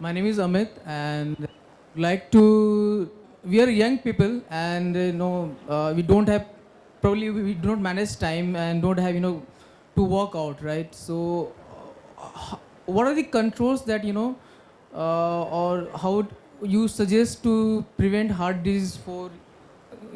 My name is Amit, and like to we are young people, and we don't have probably we do not manage time and don't have to work out, right? So, what are the controls that or how you suggest to prevent heart disease for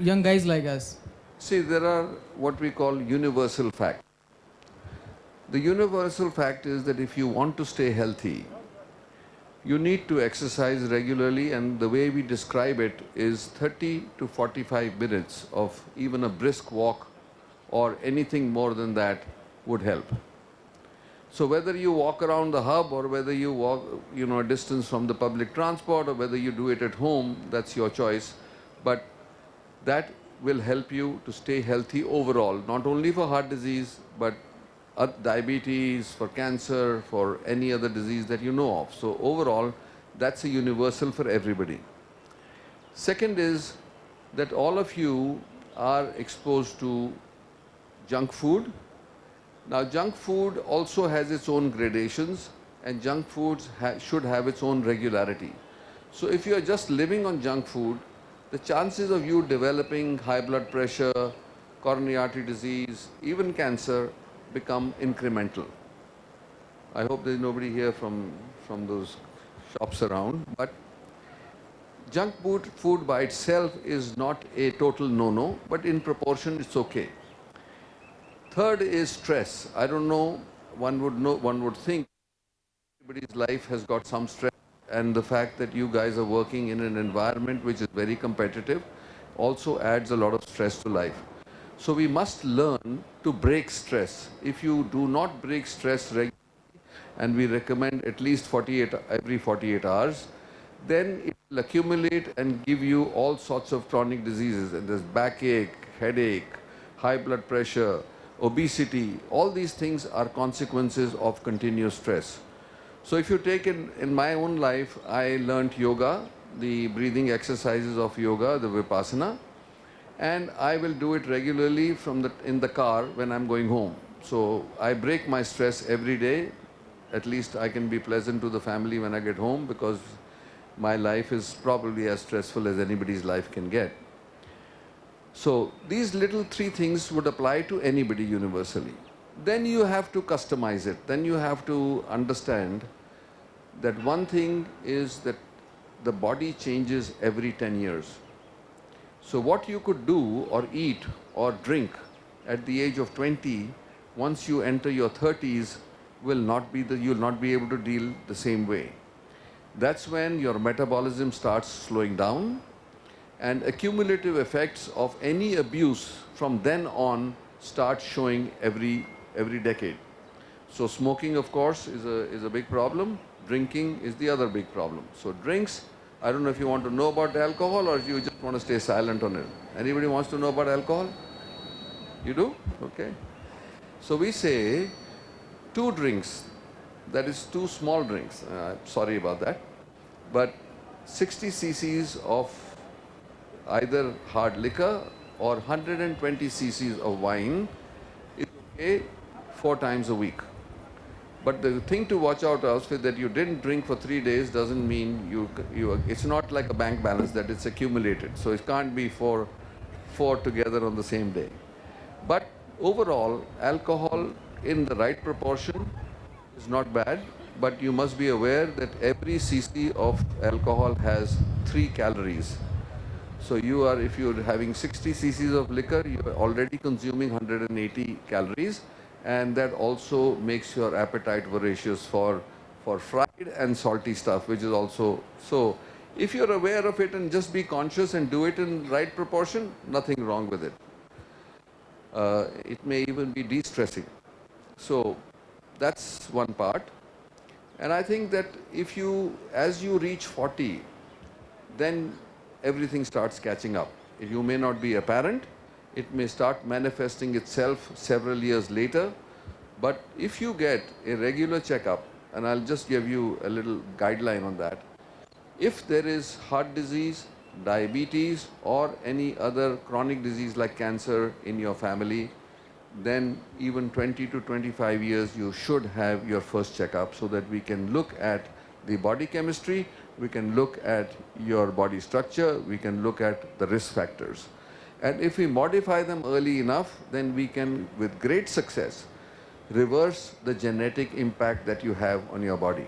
young guys like us? See, there are what we call universal facts. The universal fact is that if you want to stay healthy, you need to exercise regularly, and the way we describe it is 30 to 45 minutes of even a brisk walk or anything more than that would help. So whether you walk around the hub or whether you walk, a distance from the public transport or whether you do it at home, that's your choice. But that will help you to stay healthy overall, not only for heart disease, but diabetes, for cancer, for any other disease that you know of. So overall, that's a universal for everybody. Second is that all of you are exposed to junk food. Now, junk food also has its own gradations, and junk foods should have its own regularity. So if you are just living on junk food, the chances of you developing high blood pressure, coronary artery disease, even cancer become incremental. I hope there's nobody here from those shops around, but junk food by itself is not a total no-no, but in proportion it's okay. Third is stress. I don't know, one would think everybody's life has got some stress, and the fact that you guys are working in an environment which is very competitive also adds a lot of stress to life. So we must learn to break stress. If you do not break stress regularly, and we recommend at least every 48 hours, then it will accumulate and give you all sorts of chronic diseases. And there's backache, headache, high blood pressure, obesity. All these things are consequences of continuous stress. So if you take in my own life, I learnt yoga, the breathing exercises of yoga, the Vipassana, and I will do it regularly in the car when I'm going home. So I break my stress every day. At least I can be pleasant to the family when I get home, because my life is probably as stressful as anybody's life can get. So these little three things would apply to anybody universally. Then you have to customize it. Then you have to understand that one thing is that the body changes every 10 years. So what you could do or eat or drink at the age of 20, once you enter your 30s, you'll not be able to deal the same way. That's when your metabolism starts slowing down, and accumulative effects of any abuse from then on start showing every decade. So smoking, of course, is a big problem. Drinking is the other big problem. So drinks, I don't know if you want to know about alcohol or if you just want to stay silent on it. Anybody wants to know about alcohol? You do? Okay. So we say 2 drinks, that is 2 small drinks. Sorry about that. But 60 cc's of either hard liquor or 120 cc's of wine is okay 4 times a week. But the thing to watch out of is that you didn't drink for 3 days doesn't mean it's not like a bank balance that it's accumulated. So it can't be four together on the same day. But overall, alcohol in the right proportion is not bad, but you must be aware that every cc of alcohol has 3 calories. So if you're having 60 cc's of liquor, you're already consuming 180 calories. And that also makes your appetite voracious for fried and salty stuff, which is also. So if you're aware of it and just be conscious and do it in right proportion, nothing wrong with it. It may even be de-stressing. So that's one part. And I think that as you reach 40, then everything starts catching up. You may not be apparent. It may start manifesting itself several years later. But if you get a regular checkup, and I'll just give you a little guideline on that, if there is heart disease, diabetes, or any other chronic disease like cancer in your family, then even 20 to 25 years you should have your first checkup, so that we can look at the body chemistry, we can look at your body structure, we can look at the risk factors. And if we modify them early enough, then we can, with great success, reverse the genetic impact that you have on your body.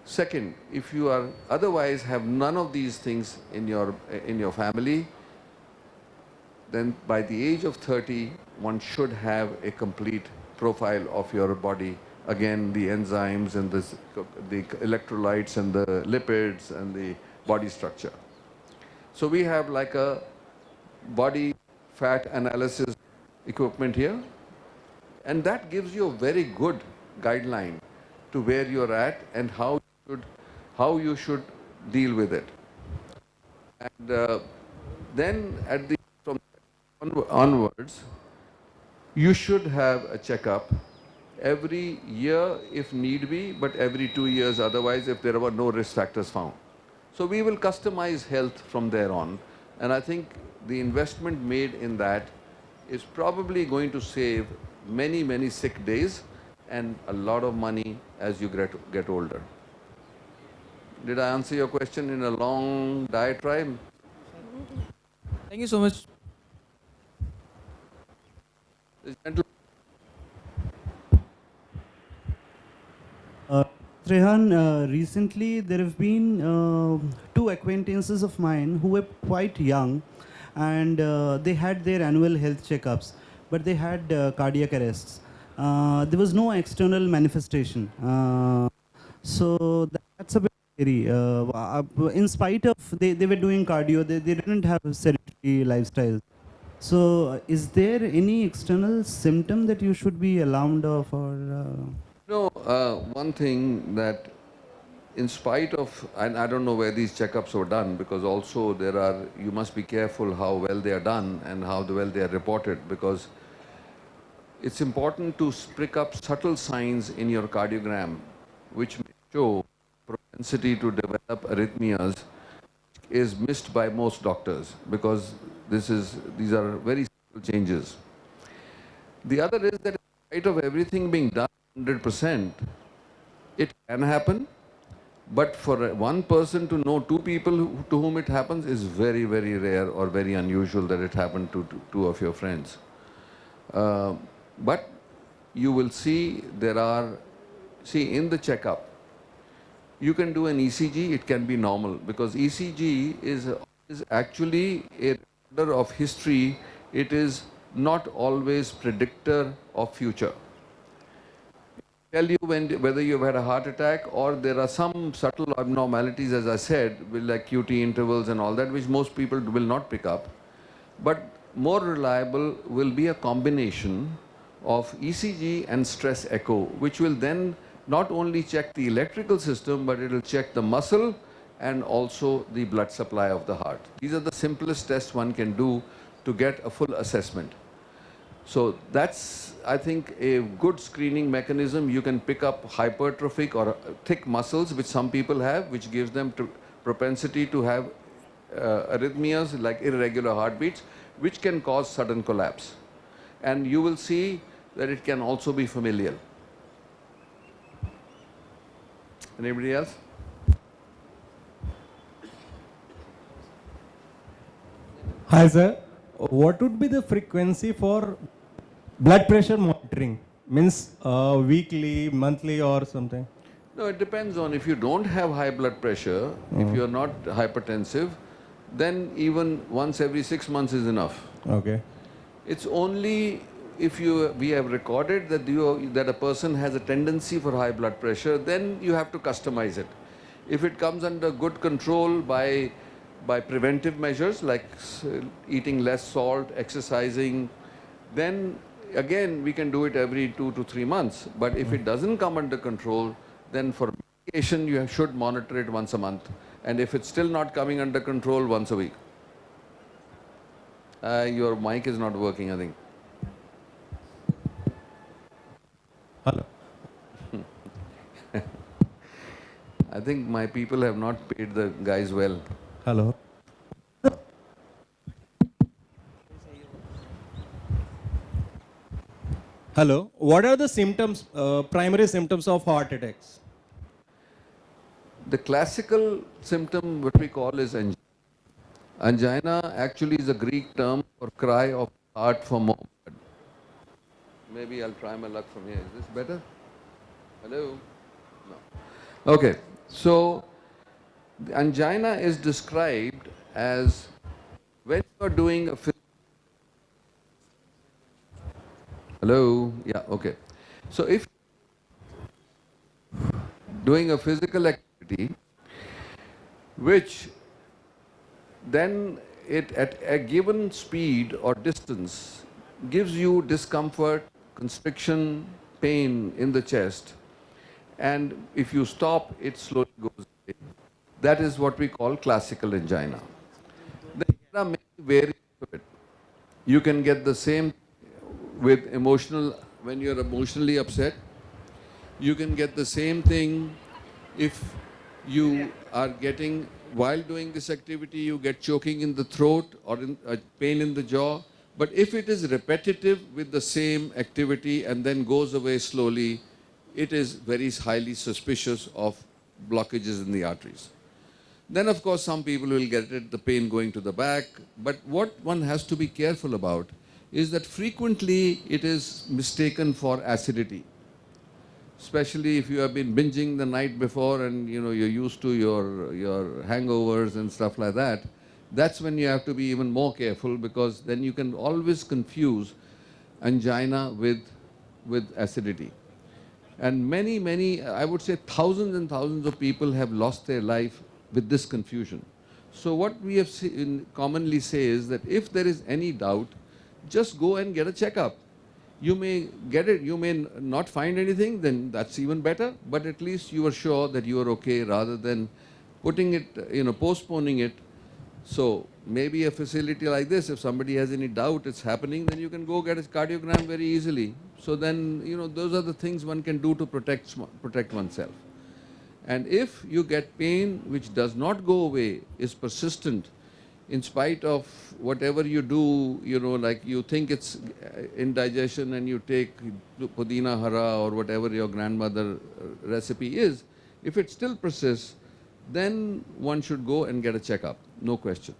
Second, if you are otherwise have none of these things in your family, then by the age of 30, one should have a complete profile of your body. Again, the enzymes and the electrolytes and the lipids and the body structure. So we have like a body fat analysis equipment here, and that gives you a very good guideline to where you're at and how you should deal with it. And then from onwards, you should have a checkup every year if need be, but every 2 years otherwise if there were no risk factors found. So we will customize health from there on, and I think the investment made in that is probably going to save many, many sick days and a lot of money as you get older. Did I answer your question in a long diatribe? Thank you so much. This gentleman. Trehan, recently there have been two acquaintances of mine who were quite young, and they had their annual health checkups, but they had cardiac arrests. There was no external manifestation. So that's a bit scary. In spite of they were doing cardio, they didn't have sedentary lifestyles. So is there any external symptom that you should be alarmed of, or? No, one thing that in spite of, and I don't know where these checkups were done, because also you must be careful how well they are done and how well they are reported, because it's important to pick up subtle signs in your cardiogram which may show propensity to develop arrhythmias is missed by most doctors, because these are very subtle changes. The other is that in spite of everything being done 100%, it can happen, but for one person to know two people to whom it happens is very, very rare or very unusual that it happened to two of your friends. But you will see in the checkup, you can do an ECG, it can be normal, because ECG is actually a recorder of history. It is not always predictor of future. Tell you whether you've had a heart attack, or there are some subtle abnormalities, as I said, with like QT intervals and all that, which most people will not pick up. But more reliable will be a combination of ECG and stress echo, which will then not only check the electrical system, but it will check the muscle and also the blood supply of the heart. These are the simplest tests one can do to get a full assessment. So that's, I think, a good screening mechanism. You can pick up hypertrophic or thick muscles, which some people have, which gives them propensity to have arrhythmias like irregular heartbeats, which can cause sudden collapse. And you will see that it can also be familial. Anybody else? Hi sir, what would be the frequency for blood pressure monitoring? Means weekly, monthly or something? No, it depends on, if you don't have high blood pressure, if you're not hypertensive, then even once every 6 months is enough. Okay. It's only if we have recorded that a person has a tendency for high blood pressure, then you have to customize it. If it comes under good control by preventive measures like eating less salt, exercising, then again we can do it every 2 to 3 months. But if it doesn't come under control, then for medication you should monitor it once a month. And if it's still not coming under control, once a week. Your mic is not working, I think. Hello. I think my people have not paid the guys well. Hello. Hello. What are the symptoms, primary symptoms of heart attacks? The classical symptom, what we call is angina. Angina actually is a Greek term for cry of heart for more blood. Maybe I'll try my luck from here. Is this better? Hello? No. Okay. So, the angina is described as when you are doing a hello? Yeah, okay. So, if doing a physical activity, which then it at a given speed or distance gives you discomfort, constriction, pain in the chest, and if you stop, it slowly goes away. That is what we call classical angina. Then there are many variants of it. You can get the same with when you're emotionally upset. You can get the same thing if you are getting, while doing this activity, you get choking in the throat or pain in the jaw. But if it is repetitive with the same activity and then goes away slowly, it is very highly suspicious of blockages in the arteries. Then, of course, some people will get it, the pain going to the back. But what one has to be careful about is that frequently it is mistaken for acidity. Especially if you have been binging the night before and you're used to your hangovers and stuff like that. That's when you have to be even more careful, because then you can always confuse angina with acidity. And many, I would say thousands and thousands of people have lost their life with this confusion. So what we have commonly say is that if there is any doubt, just go and get a checkup. You may get it, you may not find anything, then that's even better, but at least you are sure that you are okay, rather than putting it, postponing it. So maybe a facility like this, if somebody has any doubt it's happening, then you can go get a cardiogram very easily. So then, those are the things one can do to protect oneself. And if you get pain which does not go away, is persistent, in spite of whatever you do, like you think it's indigestion and you take pudina hara or whatever your grandmother recipe is, if it still persists, then one should go and get a checkup, no question.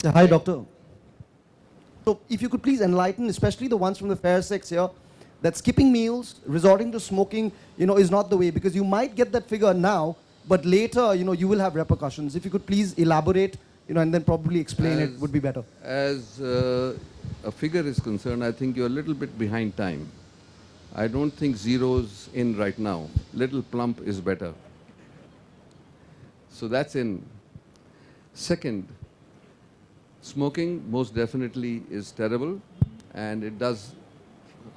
Hi, doctor. So if you could please enlighten, especially the ones from the fair sex here, that skipping meals, resorting to smoking, is not the way, because you might get that figure now, but later, you will have repercussions. If you could please elaborate, and then probably explain it, would be better. As a figure is concerned, I think you're a little bit behind time. I don't think zero's in right now. Little plump is better. So that's in. Second, smoking most definitely is terrible, and it does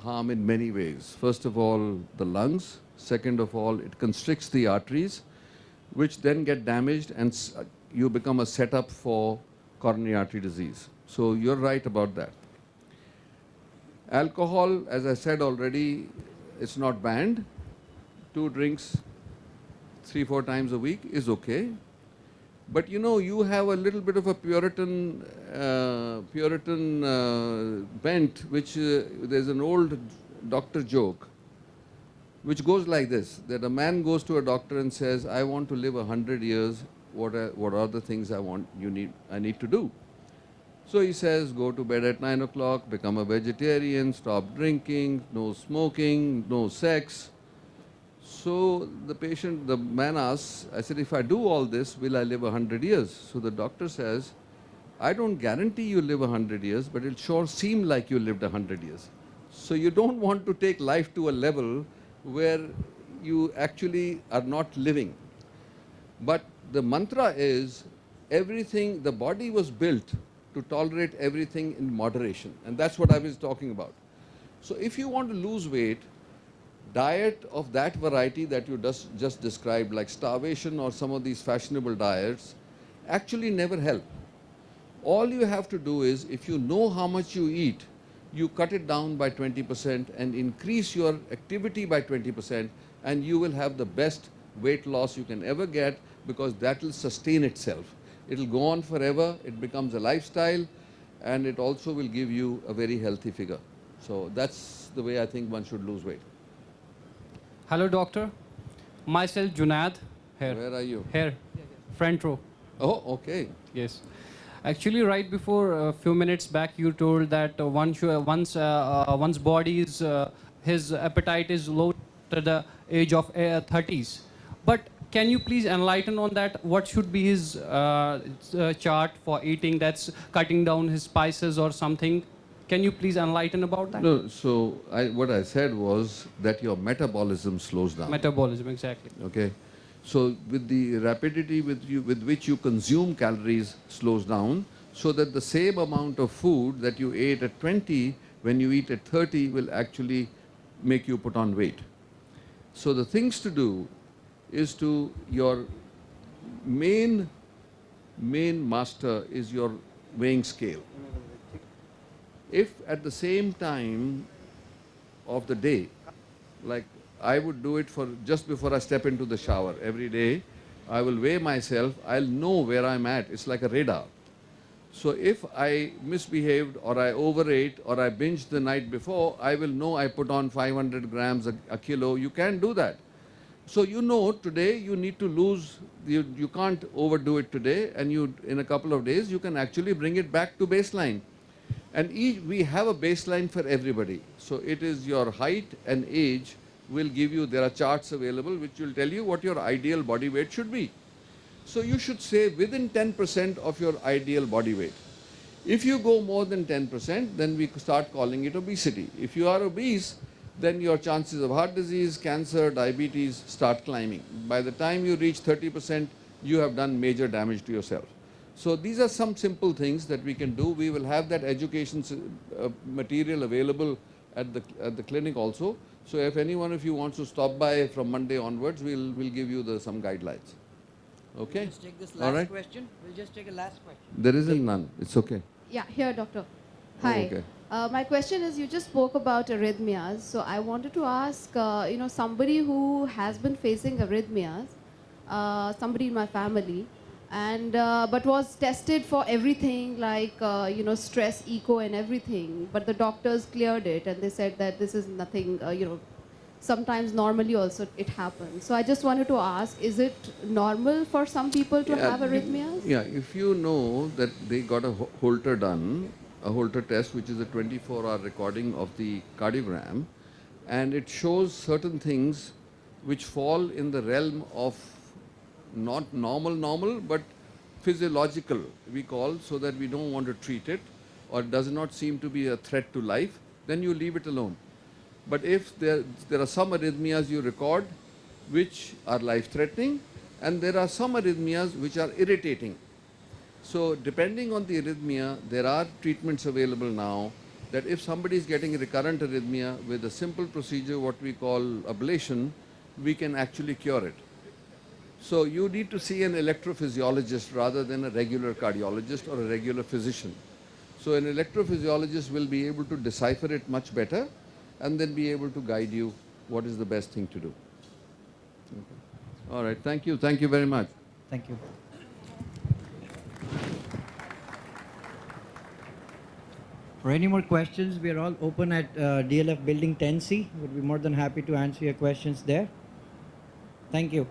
harm in many ways. First of all, the lungs. Second of all, it constricts the arteries, which then get damaged, and you become a setup for coronary artery disease. So you're right about that. Alcohol, as I said already, it's not banned. 2 drinks 3-4 times a week is okay. But you have a little bit of a Puritan bent, which there's an old doctor joke, which goes like this, that a man goes to a doctor and says, I want to live 100 years, what are the things I need to do? So he says, go to bed at 9 o'clock, become a vegetarian, stop drinking, no smoking, no sex. So the man asks, I said, if I do all this, will I live 100 years? So the doctor says, I don't guarantee you live 100 years, but it'll sure seem like you lived 100 years. So you don't want to take life to a level where you actually are not living. But the mantra is, everything, the body was built to tolerate everything in moderation. And that's what I was talking about. So if you want to lose weight, diet of that variety that you just described, like starvation or some of these fashionable diets, actually never help. All you have to do is, if you know how much you eat, you cut it down by 20% and increase your activity by 20%, and you will have the best weight loss you can ever get, because that will sustain itself. It will go on forever, it becomes a lifestyle, and it also will give you a very healthy figure. So that's the way I think one should lose weight. Hello, doctor. Myself, Junaid. Here. Where are you? Here. Front row. Oh, okay. Yes. Actually, right before a few minutes back, you told that one's body is, his appetite is low at the age of 30s. But can you please enlighten on that? What should be his chart for eating that's cutting down his spices or something? Can you please enlighten about that? No, so what I said was that your metabolism slows down. Metabolism, exactly. Okay. So with the rapidity with which you consume calories slows down, so that the same amount of food that you ate at 20, when you eat at 30, will actually make you put on weight. So the things to do is to your main master is your weighing scale. If at the same time of the day, like I would do it for just before I step into the shower every day, I will weigh myself, I'll know where I'm at. It's like a radar. So if I misbehaved or I overate or I binged the night before, I will know I put on 500 grams a kilo. You can't do that. So you know today you need to lose, you can't overdo it today, and in a couple of days you can actually bring it back to baseline. And we have a baseline for everybody. So it is your height and age will give you, there are charts available which will tell you what your ideal body weight should be. So you should say within 10% of your ideal body weight. If you go more than 10%, then we start calling it obesity. If you are obese, then your chances of heart disease, cancer, diabetes start climbing. By the time you reach 30%, you have done major damage to yourself. So these are some simple things that we can do. We will have that education material available at the clinic also. So if any one of you wants to stop by from Monday onwards, we'll give you some guidelines. Okay? We'll just take this All last right. question. We'll just take a last question. There isn't none. It's okay. Yeah, here, doctor. Oh, Hi. okay. My question is, you just spoke about arrhythmias. So I wanted to ask, somebody who has been facing arrhythmias, somebody in my family, and but was tested for everything like, stress, echo and everything. But the doctors cleared it and they said that this is nothing, sometimes normally also it happens. So I just wanted to ask, is it normal for some people to have arrhythmias? Yeah, if you know that they got a Holter done, a Holter test, which is a 24-hour recording of the cardiogram, and it shows certain things which fall in the realm of not normal, but physiological, we call, so that we don't want to treat it, or does not seem to be a threat to life, then you leave it alone. But if there are some arrhythmias you record which are life-threatening, and there are some arrhythmias which are irritating. So depending on the arrhythmia, there are treatments available now that if somebody is getting recurrent arrhythmia with a simple procedure, what we call ablation, we can actually cure it. So you need to see an electrophysiologist rather than a regular cardiologist or a regular physician. So an electrophysiologist will be able to decipher it much better and then be able to guide you what is the best thing to do. Okay. All right, thank you. Thank you very much. Thank you. For any more questions, we are all open at DLF Building 10C. We'd be more than happy to answer your questions there. Thank you.